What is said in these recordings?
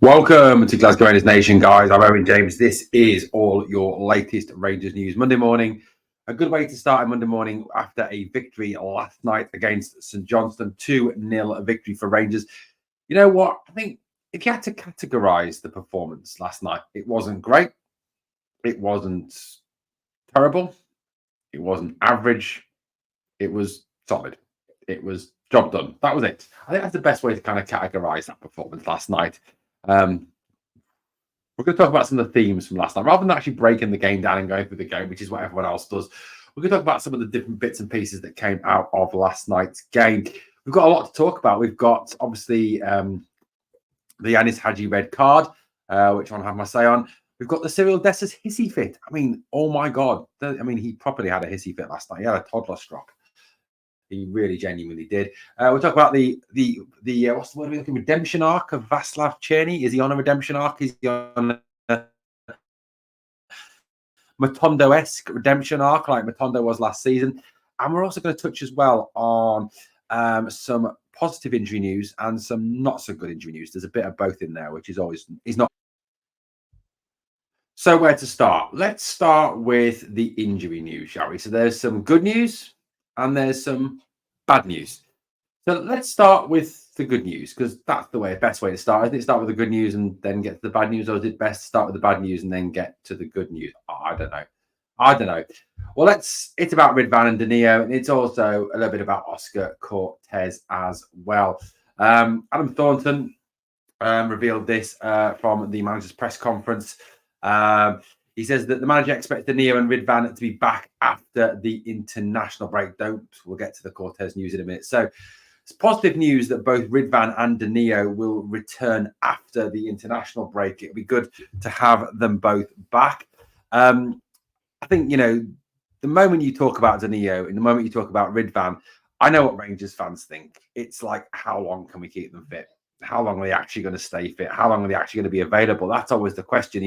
Welcome to Glasgow Rangers Nation, guys. I'm Owen James. This is all your latest Rangers news. Monday morning, a good way to start a Monday morning after a victory last night against St Johnstone, 2-0 victory for Rangers. You know what? I think if you had to categorise the performance last night, it wasn't great. It wasn't terrible. It wasn't average. It was solid. It was job done. That was it. I think that's the best way to kind of categorise that performance last night. We're going to talk about some of the themes from last night, rather than actually breaking the game down and going through the game, which is what everyone else does. We're going to talk about some of the different bits and pieces that came out of last night's game. We've got a lot to talk about. We've got, obviously, the Hagi red card, which I have my say on. We've got the Cyril Dessers hissy fit. I mean, oh my God. I mean, he properly had a hissy fit last night. He had a toddler strop. He really genuinely did. We'll talk about the what's the word we're looking, redemption arc of Vaclav Cerny. Is he on a redemption arc? Is he on a Matondo-esque redemption arc like Matondo was last season? And we're also going to touch as well on some positive injury news and some not so good injury news. There's a bit of both in there, which is not. So where to start? Let's start with the injury news, shall we? So there's some good news and there's some bad news. So let's start with the good news, because that's the best way to start. I think start with the good news and then get to the bad news, or is it best to start with the bad news and then get to the good news? Oh, I don't know. Well, it's about Ridvan and Danilo, and it's also a little bit about Oscar Cortez as well. Adam Thornton revealed this from the manager's press conference. He says that the manager expects Danilo and Ridvan to be back after the international break. We'll get to the Cortez news in a minute. So it's positive news that both Ridvan and Danilo will return after the international break. It'll be good to have them both back. I think, the moment you talk about Danilo and the moment you talk about Ridvan, I know what Rangers fans think. It's like, how long can we keep them fit? How long are they actually going to stay fit? How long are they actually going to be available? That's always the question.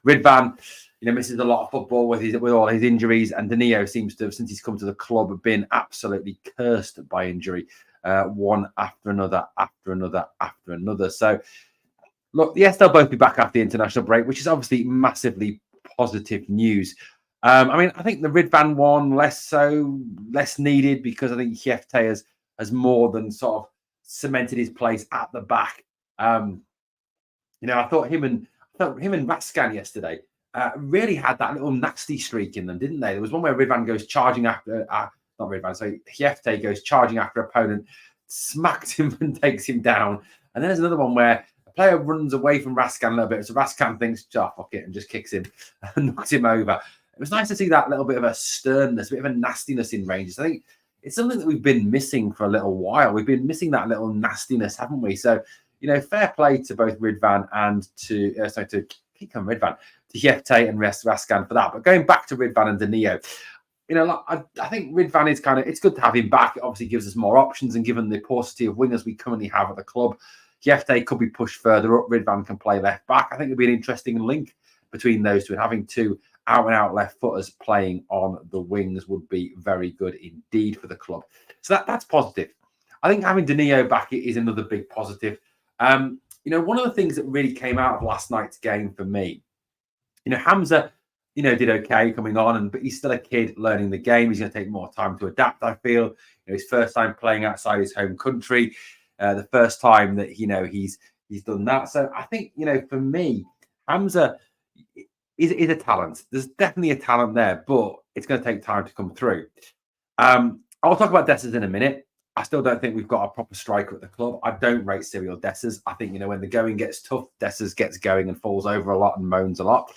Ridvan, misses a lot of football with all his injuries, and Danilo seems to have, since he's come to the club, been absolutely cursed by injury, one after another. So, look, yes, they'll both be back after the international break, which is obviously massively positive news. I think the Ridvan one less needed, because I think Hiefte has more than sort of cemented his place at the back. I thought him and Raskan yesterday really had that little nasty streak in them, didn't they? There was one where Ridvan goes charging after, not Ridvan, so Hiefte goes charging after opponent, smacks him and takes him down. And then there's another one where a player runs away from Raskan a little bit, so Raskan thinks, fuck it, and just kicks him and knocks him over. It was nice to see that little bit of a sternness, a bit of a nastiness in Rangers. I think it's something that we've been missing for a little while. We've been missing that little nastiness, haven't we? So, fair play to both Ridvan and to Hiefte and Raskan for that. But going back to Ridvan and Danilo, I think Ridvan is it's good to have him back. It obviously gives us more options, and given the paucity of wingers we currently have at the club, Hiefte could be pushed further up. Ridvan can play left back. I think it'd be an interesting link between those two, and having two out-and-out left footers playing on the wings would be very good indeed for the club. So that's positive. I think having Danilo back is another big positive. One of the things that really came out of last night's game for me, Hamza, did okay coming on, but he's still a kid learning the game. He's going to take more time to adapt, I feel. His first time playing outside his home country, the first time that, he's done that. So I think, for me, Hamza is a talent. There's definitely a talent there, but it's going to take time to come through. I'll talk about Dessers in a minute. I still don't think we've got a proper striker at the club. I don't rate Cyril Dessers. I think, when the going gets tough, Dessers gets going and falls over a lot and moans a lot.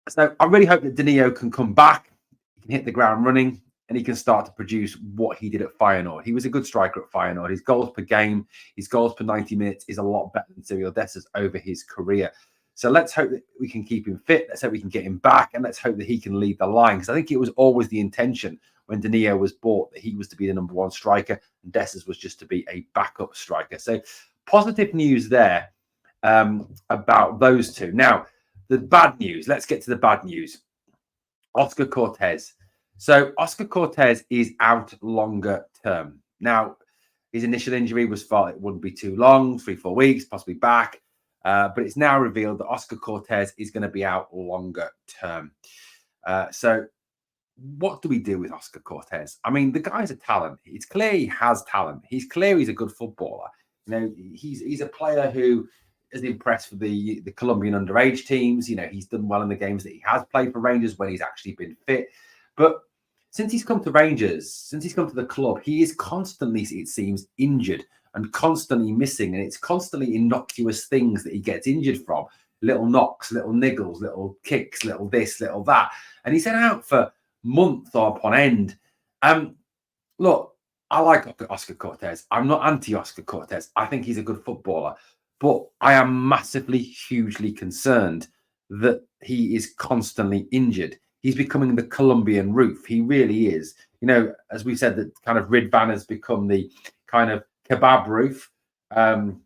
So I really hope that Danilo can come back, he can hit the ground running, and he can start to produce what he did at Feyenoord. He was a good striker at Feyenoord. His goals per game, his goals per 90 minutes is a lot better than Cyril Dessers over his career. So let's hope that we can keep him fit. Let's hope we can get him back, and let's hope that he can lead the line. Because I think it was always the intention when Danilo was bought that he was to be the number one striker, and Dessers was just to be a backup striker. So positive news there about those two. Now, the bad news. Let's get to the bad news. Oscar Cortez. So Oscar Cortez is out longer term. Now, his initial injury was thought it wouldn't be too long, 3-4 weeks, possibly back. But it's now revealed that Oscar Cortez is going to be out longer term. So what do we do with Oscar Cortez? I mean, the guy's a talent. It's clear he has talent. He's clear he's a good footballer. He's a player who has impressed for the Colombian underage teams. He's done well in the games that he has played for Rangers when he's actually been fit. But since he's come to Rangers, since he's come to the club, he is constantly, it seems, injured and constantly missing. And it's constantly innocuous things that he gets injured from. Little knocks, little niggles, little kicks, little this, little that. And he's been out for months upon end. Look, I like Oscar Cortez. I'm not anti-Oscar Cortez. I think he's a good footballer. But I am massively, hugely concerned that he is constantly injured. He's becoming the Colombian roof. He really is. As we said, that kind of Ridvan has become the kind of kebab roof, and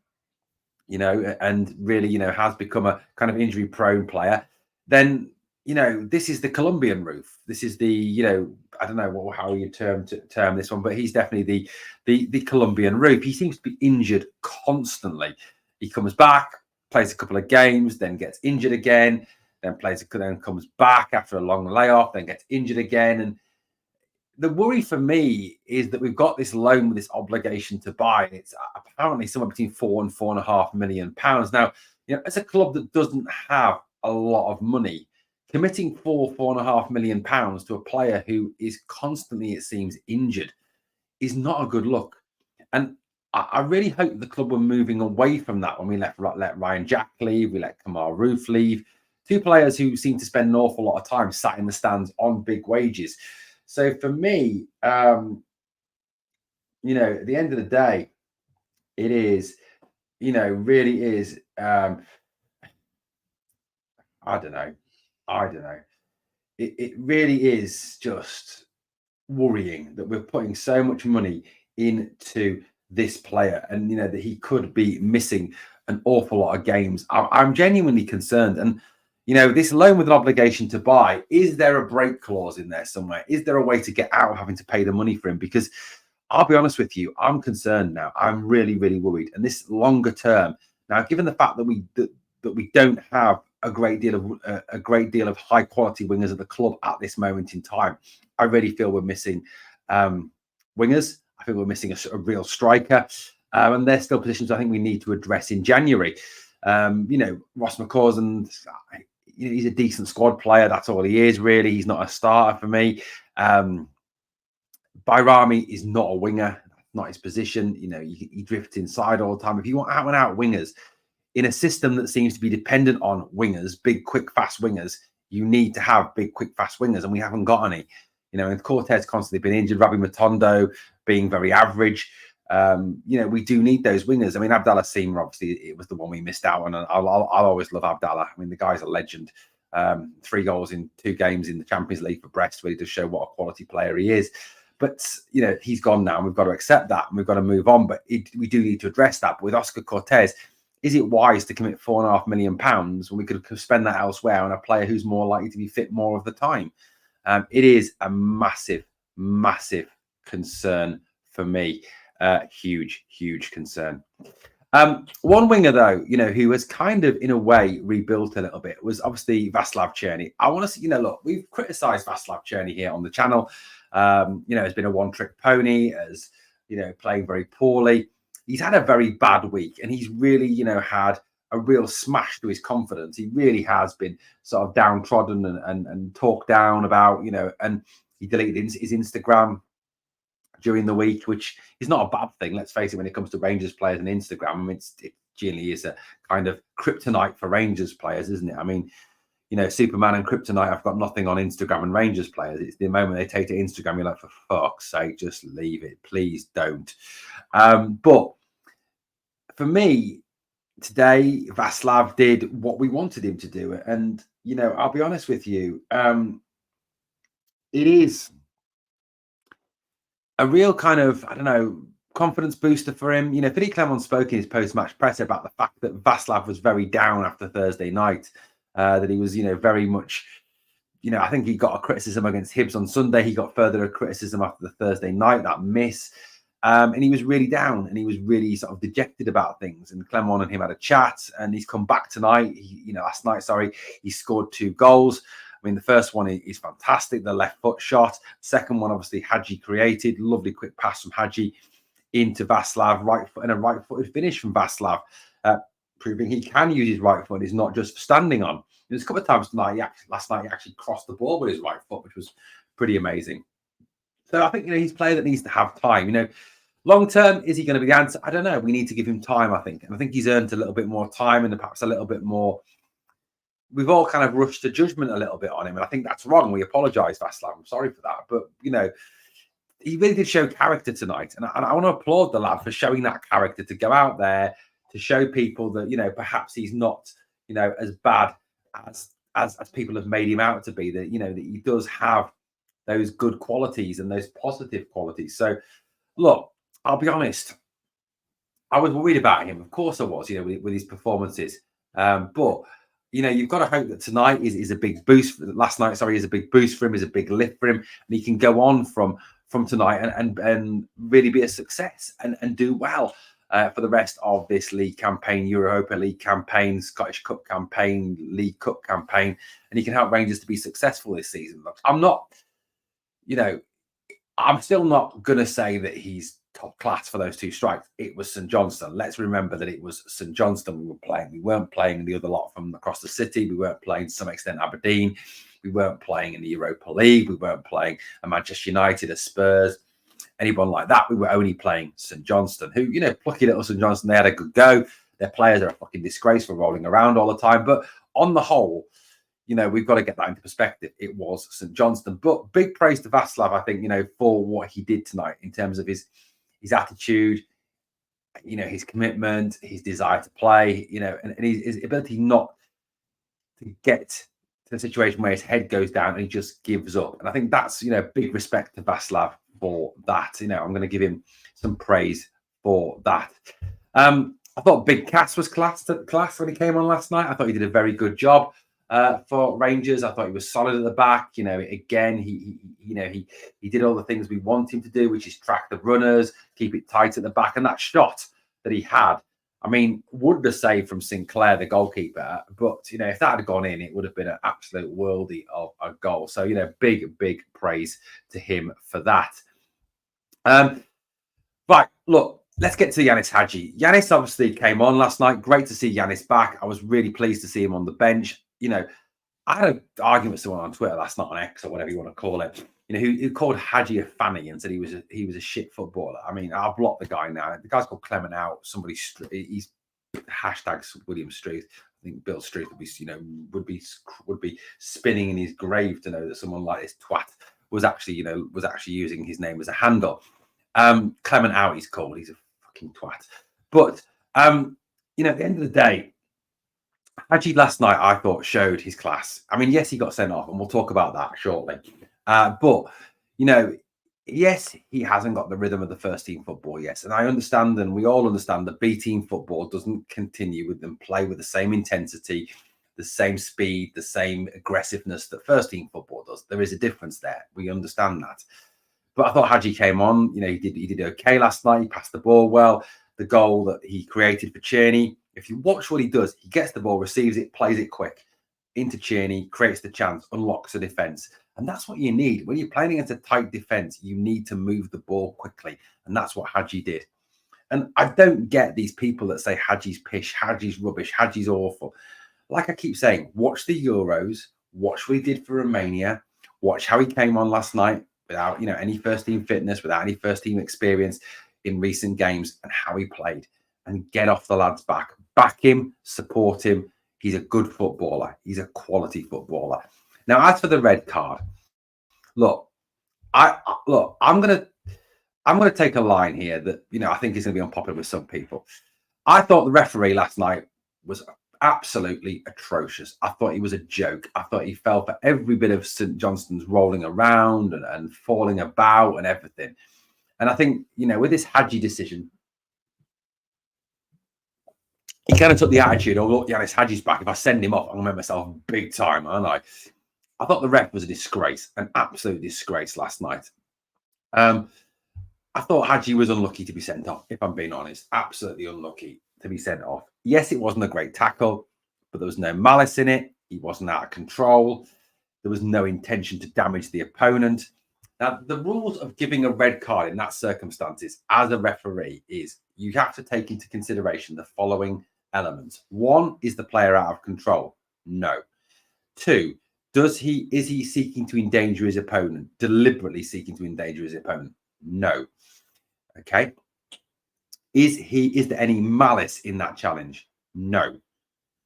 really, has become a kind of injury-prone player. Then, this is the Colombian roof. This is the, I don't know how you term this one, but he's definitely the Colombian roof. He seems to be injured constantly. He comes back, plays a couple of games, then gets injured again, then comes back after a long layoff, then gets injured again. And the worry for me is that we've got this loan with this obligation to buy. It's apparently somewhere between £4 and £4.5 million. Now, as a club that doesn't have a lot of money, committing £4.5 million to a player who is constantly, it seems, injured is not a good look. And I really hope the club were moving away from that when we let Ryan Jack leave, we let Kamar Roof leave. Two players who seem to spend an awful lot of time sat in the stands on big wages. So for me, at the end of the day, it is, really is, I don't know. It really is just worrying that we're putting so much money into this player and, that he could be missing an awful lot of games. I'm genuinely concerned. And, this loan with an obligation to buy, is there a break clause in there somewhere? Is there a way to get out of having to pay the money for him? Because I'll be honest with you, I'm concerned now. I'm really, really worried. And this longer term, now, given the fact that we don't have a great deal of high quality wingers at the club at this moment in time, I really feel we're missing wingers. I think we're missing a real striker, and there's still positions I think we need to address in January. Ross McCausland, he's a decent squad player. That's all he is, really. He's not a starter for me. Bayrami is not a winger. That's not his position. He drifts inside all the time. If you want out and out wingers in a system that seems to be dependent on wingers, big, quick, fast wingers, you need to have big, quick, fast wingers, and we haven't got any. And Cortez constantly been injured. Rabbi Matondo being very average. We do need those wingers. I mean, Abdallah Seamer, obviously, it was the one we missed out on. And I'll always love Abdallah. I mean, the guy's a legend. 3 goals in 2 games in the Champions League for Brest, really does show what a quality player he is. But, he's gone now, and we've got to accept that, and we've got to move on. But we do need to address that. But with Oscar Cortez, is it wise to commit £4.5 million when we could spend that elsewhere on a player who's more likely to be fit more of the time? It is a massive, massive concern for me. Huge, huge concern. One winger, though, who has kind of, in a way, rebuilt a little bit was obviously Vaclav Cerny. I want to see, look, we've criticised Vaclav Cerny here on the channel. Has been a one-trick pony, as, playing very poorly. He's had a very bad week, and he's really, had a real smash to his confidence. He really has been sort of downtrodden and talked down about, and he deleted his Instagram during the week, which is not a bad thing. Let's face it, when it comes to Rangers players and Instagram, I mean, it generally is a kind of kryptonite for Rangers players, isn't it? I mean, Superman and Kryptonite, I've got nothing on Instagram and Rangers players. It's the moment they take to Instagram, you're like, for fuck's sake, just leave it. Please don't. But for me, today, Vaclav did what we wanted him to do. And, I'll be honest with you, it is a real kind of, I don't know, confidence booster for him. Philippe Clement spoke in his post-match presser about the fact that Vaclav was very down after Thursday night, that he was, very much, I think he got a criticism against Hibs on Sunday. He got further criticism after the Thursday night, that miss. And he was really down and he was really sort of dejected about things. And Clement and him had a chat, and he's come back tonight. Last night, sorry, he scored 2 goals. I mean, the first one is fantastic, the left foot shot. Second one, obviously, Hagi created. Lovely quick pass from Hagi into Vaclav, right foot, and a right-footed finish from Vaclav, proving he can use his right foot. He's not just standing on. There's a couple of times tonight, last night, he actually crossed the ball with his right foot, which was pretty amazing. So I think, he's a player that needs to have time. Long term, is he going to be the answer? I don't know. We need to give him time, I think. And I think he's earned a little bit more time and perhaps a little bit more. We've all kind of rushed to judgment a little bit on him. And I think that's wrong. We apologise, Vaclav. I'm sorry for that. But, he really did show character tonight. And I want to applaud the lad for showing that character, to go out there, to show people that, perhaps he's not, as bad as people have made him out to be, that, that he does have those good qualities and those positive qualities. So, look, I'll be honest, I was worried about him. Of course I was, with his performances. But, you've got to hope that tonight is a big boost. Last night, sorry, is a big boost for him, is a big lift for him. And he can go on from tonight and really be a success and do well for the rest of this league campaign, Europa League campaign, Scottish Cup campaign, League Cup campaign. And he can help Rangers to be successful this season. Look, I'm still not going to say that he's top class for those 2 strikes. It was St Johnstone. Let's remember that it was St Johnstone we were playing. We weren't playing the other lot from across the city. We weren't playing, to some extent, Aberdeen. We weren't playing in the Europa League. We weren't playing a Manchester United, a Spurs, anyone like that. We were only playing St Johnstone, who, plucky little St Johnstone, they had a good go. Their players are a fucking disgrace for rolling around all the time. But on the whole, we've got to get that into perspective. It was St Johnstone. But big praise to Vaclav, I think, for what he did tonight in terms of his attitude, his commitment, his desire to play, and his ability not to get to the situation where his head goes down and he just gives up. And I think that's, big respect to Vaclav for that. I'm going to give him some praise for that. I thought Big Cass was class when he came on last night. I thought he did a very good job for Rangers. I thought he was solid at the back. Again, he did all the things we want him to do, which is track the runners, keep it tight at the back. And that shot that he had, I mean, would have saved from Sinclair, the goalkeeper. But, if that had gone in, it would have been an absolute worldie of a goal. So, big praise to him for that. Right, look, let's get to Yanis Hagi. Yanis obviously came on last night. Great to see Yanis back. I was really pleased to see him on the bench. I had an argument with someone on Twitter last night, on X or whatever you want to call it, who called Hagi a fanny and said he was a shit footballer. I mean, I'll block the guy now. The guy's called Clement out. He's hashtags William Struth. I think Bill Struth would be spinning in his grave to know that someone like this twat was actually using his name as a handle. Clement out, he's called. He's a fucking twat. But at the end of the day, Hagi last night, I thought, showed his class. I mean, yes, he got sent off, and we'll talk about that shortly. But, yes, he hasn't got the rhythm of the first team football, yes. And I understand, and we all understand, that B team football doesn't continue with them play with the same intensity, the same speed, the same aggressiveness that first team football does. There is a difference there. We understand that. But I thought Hagi came on. He did okay last night. He passed the ball well. The goal that he created for Cerny, if you watch what he does, he gets the ball, receives it, plays it quick into Cerny, creates the chance, unlocks the defence. And that's what you need. When you're playing against a tight defence, you need to move the ball quickly. And that's what Hagi did. And I don't get these people that say Hagi's pish, Hagi's rubbish, Hagi's awful. Like I keep saying, watch the Euros, watch what he did for Romania, watch how he came on last night without any first team fitness, without any first team experience in recent games, and how he played. And get off the lad's back. Back him, support him. He's a good footballer. He's a quality footballer. Now, as for the red card, look, I'm gonna take a line here that I think is gonna be unpopular with some people. I thought the referee last night was absolutely atrocious. I thought he was a joke. I thought he fell for every bit of St Johnstone's rolling around and falling about and everything. And I think, with this Hagi decision, he kind of took the attitude, oh, look, Yanis Hagi's back. If I send him off, I'm going to make myself big time, aren't I? I thought the ref was a disgrace, an absolute disgrace last night. I thought Hagi was unlucky to be sent off, if I'm being honest. Absolutely unlucky to be sent off. Yes, it wasn't a great tackle, but there was no malice in it. He wasn't out of control. There was no intention to damage the opponent. Now, the rules of giving a red card in that circumstances as a referee is you have to take into consideration the following elements. One, is the player out of control? No. Two, is he seeking to endanger his opponent, deliberately seeking to endanger his opponent? No. Okay. Is there any malice in that challenge? No.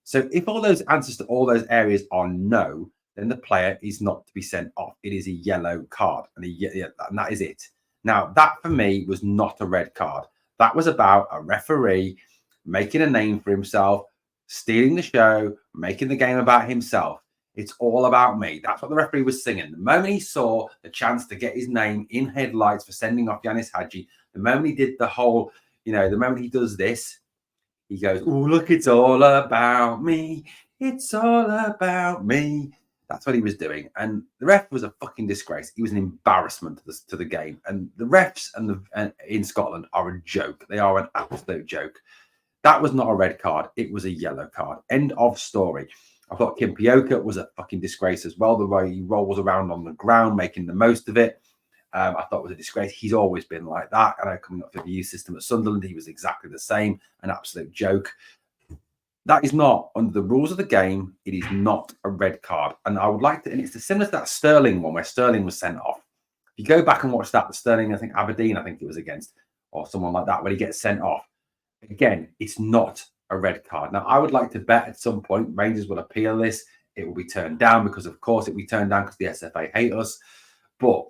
So if all those answers to all those areas are no, then the player is not to be sent off. It is a yellow card, and that is it. Now, that for me was not a red card. That was about a referee making a name for himself, stealing the show, making the game about himself. It's all about me. That's what the referee was singing. The moment he saw the chance to get his name in headlights for sending off Yanis Hagi, the moment he did the whole, the moment he does this, he goes, "Oh, look, it's all about me. It's all about me." That's what he was doing. And the ref was a fucking disgrace. He was an embarrassment to the game. And the refs in Scotland are a joke. They are an absolute joke. That was not a red card. It was a yellow card. End of story. I thought Kim Pioka was a fucking disgrace as well. The way he rolls around on the ground, making the most of it. I thought it was a disgrace. He's always been like that. And I coming up for the youth system at Sunderland, he was exactly the same. An absolute joke. That is not, under the rules of the game, it is not a red card. And I would like to, and it's similar to that Sterling one where Sterling was sent off. If you go back and watch that, the Sterling, I think Aberdeen, I think it was against, or someone like that, when he gets sent off. Again, it's not a red card. Now, I would like to bet at some point Rangers will appeal this. It will be turned down because, of course, it will be turned down because the SFA hate us. But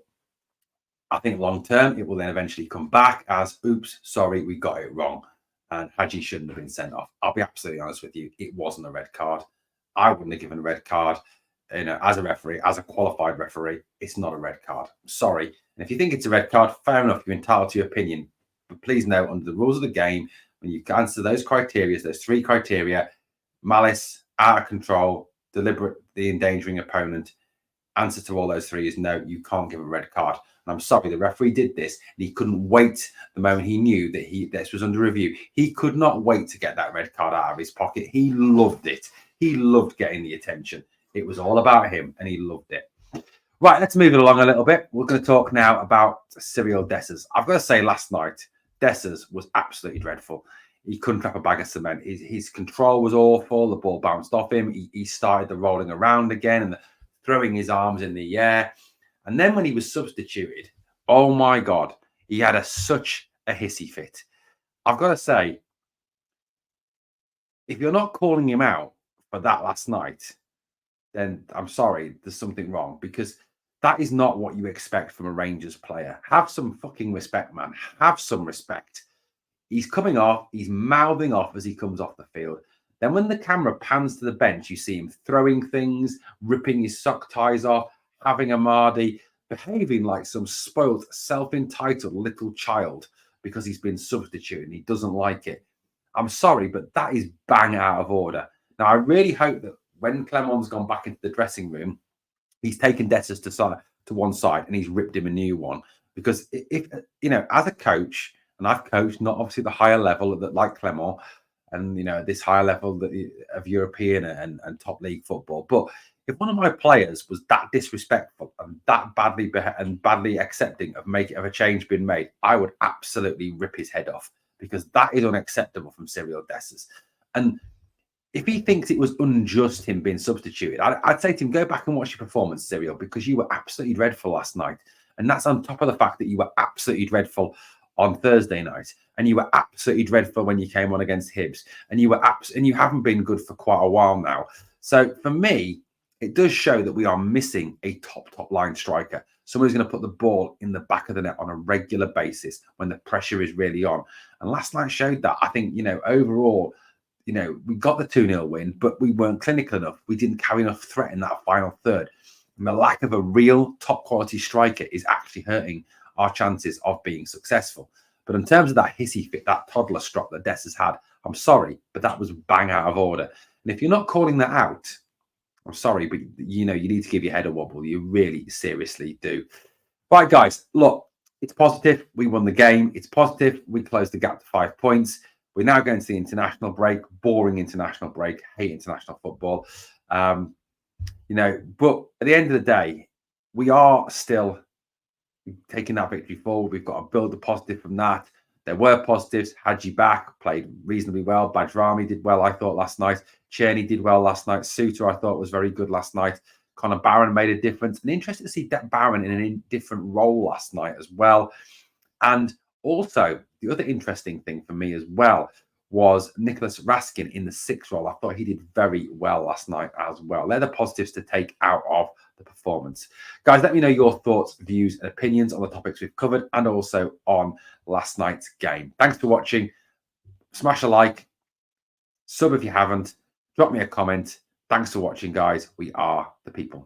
I think long term, it will then eventually come back as, oops, sorry, we got it wrong. And Hagi shouldn't have been sent off. I'll be absolutely honest with you. It wasn't a red card. I wouldn't have given a red card. As a referee, as a qualified referee, it's not a red card. Sorry. And if you think it's a red card, fair enough. You're entitled to your opinion. But please know, under the rules of the game, when you answer those criteria, those three criteria, malice, out of control, deliberately endangering opponent, answer to all those three is no, you can't give a red card. And I'm sorry, the referee did this, and he couldn't wait the moment he knew that this was under review. He could not wait to get that red card out of his pocket. He loved it. He loved getting the attention. It was all about him, and he loved it. Right, let's move it along a little bit. We're going to talk now about Cyril Dessers. I've got to say, last night, Dessers was absolutely dreadful. He couldn't trap a bag of cement. His control was awful. The ball bounced off him. He started the rolling around again and throwing his arms in the air. And then when he was substituted, oh my God, he had such a hissy fit. I've got to say, if you're not calling him out for that last night, then I'm sorry, there's something wrong, because that is not what you expect from a Rangers player. Have some fucking respect, man. Have some respect. He's coming off. He's mouthing off as he comes off the field. Then when the camera pans to the bench, you see him throwing things, ripping his sock ties off, having a Mardy, behaving like some spoiled, self-entitled little child because he's been substituted and he doesn't like it. I'm sorry, but that is bang out of order. Now, I really hope that when Clement's gone back into the dressing room, he's taken Dessers to one side and he's ripped him a new one. Because if as a coach, and I've coached not obviously the higher level like Clement, and this higher level of European and top league football, but if one of my players was that disrespectful and that badly accepting of a change being made, I would absolutely rip his head off, because that is unacceptable from Cyril Dessers. And if he thinks it was unjust him being substituted, I'd say to him, go back and watch your performance, Cyril, because you were absolutely dreadful last night. And that's on top of the fact that you were absolutely dreadful on Thursday night, and you were absolutely dreadful when you came on against Hibs, and you haven't been good for quite a while now. So for me, it does show that we are missing a top line striker. Somebody's going to put the ball in the back of the net on a regular basis when the pressure is really on. And last night showed that. I think, overall, we got the 2-0 win, but we weren't clinical enough. We didn't carry enough threat in that final third. And the lack of a real top quality striker is actually hurting our chances of being successful. But in terms of that hissy fit, that toddler strop that Dessers had, I'm sorry, but that was bang out of order. And if you're not calling that out, I'm sorry, but you need to give your head a wobble. You really seriously do. Right, guys, look, It's positive. We won the game. It's positive. We closed the gap to 5 points. We're now going to the international break. Boring international break. Hate international football. But at the end of the day, we are still taking that victory forward. We've got to build the positive from that. There were positives. Hagi back, played reasonably well. Bajrami did well, I thought, last night. Cerny did well last night. Suter, I thought, was very good last night. Connor Barron made a difference. And interesting to see that Barron in a different role last night as well. And also, the other interesting thing for me as well was Nicholas Raskin in the 6 role. I thought he did very well last night as well. They're the positives to take out of the performance. Guys, let me know your thoughts, views, and opinions on the topics we've covered and also on last night's game. Thanks for watching. Smash a like, sub if you haven't, drop me a comment. Thanks for watching, guys. We are the people.